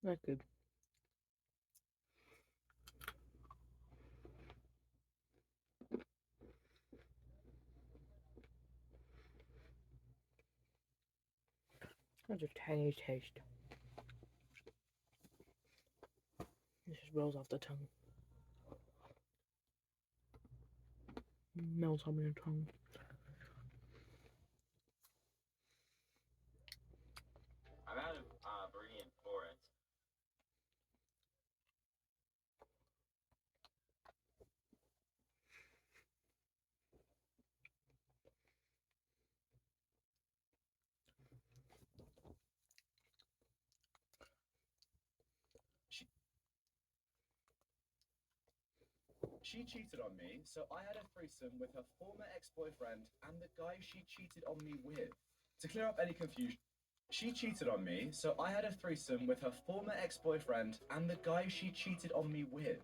That's good. That's a tangy taste. It just rolls off the tongue. Melts on your tongue. I'm out of Brie and Forest. She, she cheated on me, so I had a threesome with her former ex-boyfriend and the guy she cheated on me with. To clear up any confusion, she cheated on me, so I had a threesome with her former ex-boyfriend and the guy she cheated on me with.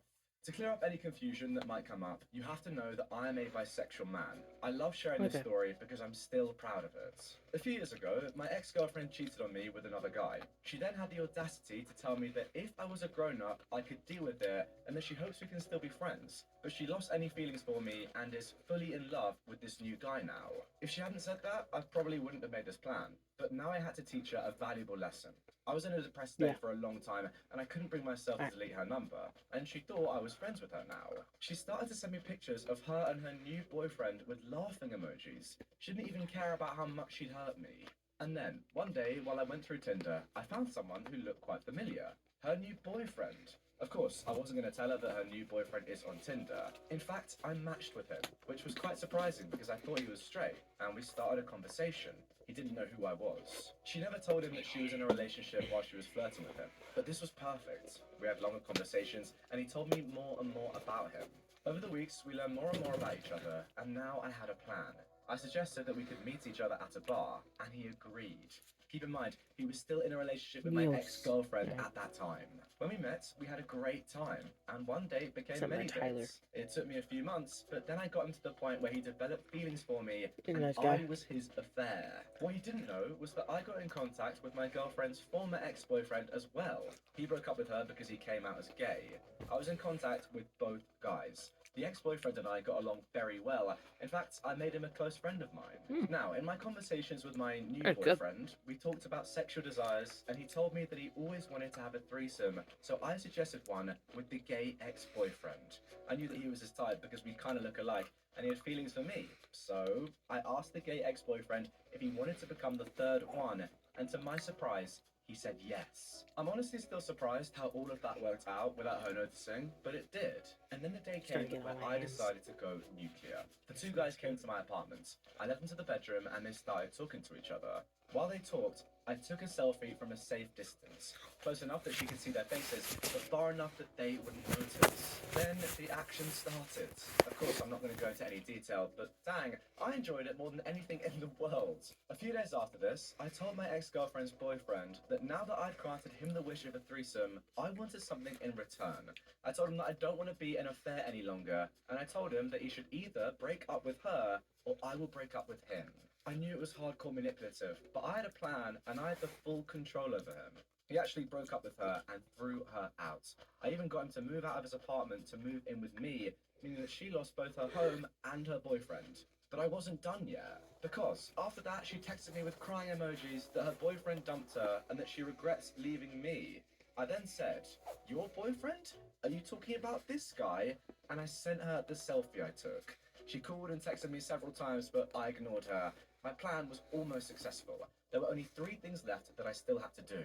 To clear up any confusion that might come up, you have to know that I am a bisexual man. I love sharing this story because I'm still proud of it. A few years ago, my ex-girlfriend cheated on me with another guy. She then had the audacity to tell me that if I was a grown-up, I could deal with it and that she hopes we can still be friends. But she lost any feelings for me and is fully in love with this new guy now. If she hadn't said that, I probably wouldn't have made this plan. But now I had to teach her a valuable lesson. I was in a depressed state for a long time and I couldn't bring myself to delete her number. And she thought I was friends with her now. She started to send me pictures of her and her new boyfriend with laughing emojis. She didn't even care about how much she'd hurt me. And then, one day, while I went through Tinder, I found someone who looked quite familiar. Her new boyfriend. Of course, I wasn't going to tell her that her new boyfriend is on Tinder. In fact, I matched with him, which was quite surprising because I thought he was straight, and we started a conversation. He didn't know who I was. She never told him that she was in a relationship while she was flirting with him, but this was perfect. We had longer conversations, and he told me more and more about him. Over the weeks, we learned more and more about each other, and now I had a plan. I suggested that we could meet each other at a bar, and he agreed. Keep in mind, he was still in a relationship with my ex-girlfriend at that time. When we met, we had a great time, and one date became many dates. It took me a few months, but then I got him to the point where he developed feelings for me, and I was his affair. What he didn't know was that I got in contact with my girlfriend's former ex-boyfriend as well. He broke up with her because he came out as gay. I was in contact with both guys. The ex-boyfriend and I got along very well. In fact, I made him a close friend of mine. Now, in my conversations with my new boyfriend, we talked about sexual desires, and he told me that he always wanted to have a threesome, so I suggested one with the gay ex-boyfriend. I knew that he was his type because we kind of look alike, and he had feelings for me. So, I asked the gay ex-boyfriend if he wanted to become the third one, and to my surprise, he said yes. I'm honestly still surprised how all of that worked out without her noticing, but it did. And then the day came where I decided to go nuclear. The two guys came to my apartment. I led them to the bedroom and they started talking to each other. While they talked, I took a selfie from a safe distance, close enough that she could see their faces, but far enough that they wouldn't notice. Then the action started. Of course, I'm not going to go into any detail, but dang, I enjoyed it more than anything in the world. A few days after this, I told my ex-girlfriend's boyfriend that now that I'd granted him the wish of a threesome, I wanted something in return. I told him that I don't want to be an affair any longer, and I told him that he should either break up with her or I will break up with him. I knew it was hardcore manipulative, but I had a plan and I had the full control over him. He actually broke up with her and threw her out. I even got him to move out of his apartment to move in with me, meaning that she lost both her home and her boyfriend. But I wasn't done yet, because after that she texted me with crying emojis that her boyfriend dumped her and that she regrets leaving me. I then said, "Your boyfriend? Are you talking about this guy?" And I sent her the selfie I took. She called and texted me several times, but I ignored her. My plan was almost successful. There were only 3 things left that I still had to do.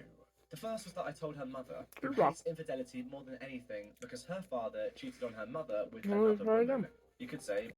The first was that I told her mother, who hates infidelity more than anything because her father cheated on her mother with another woman. You could say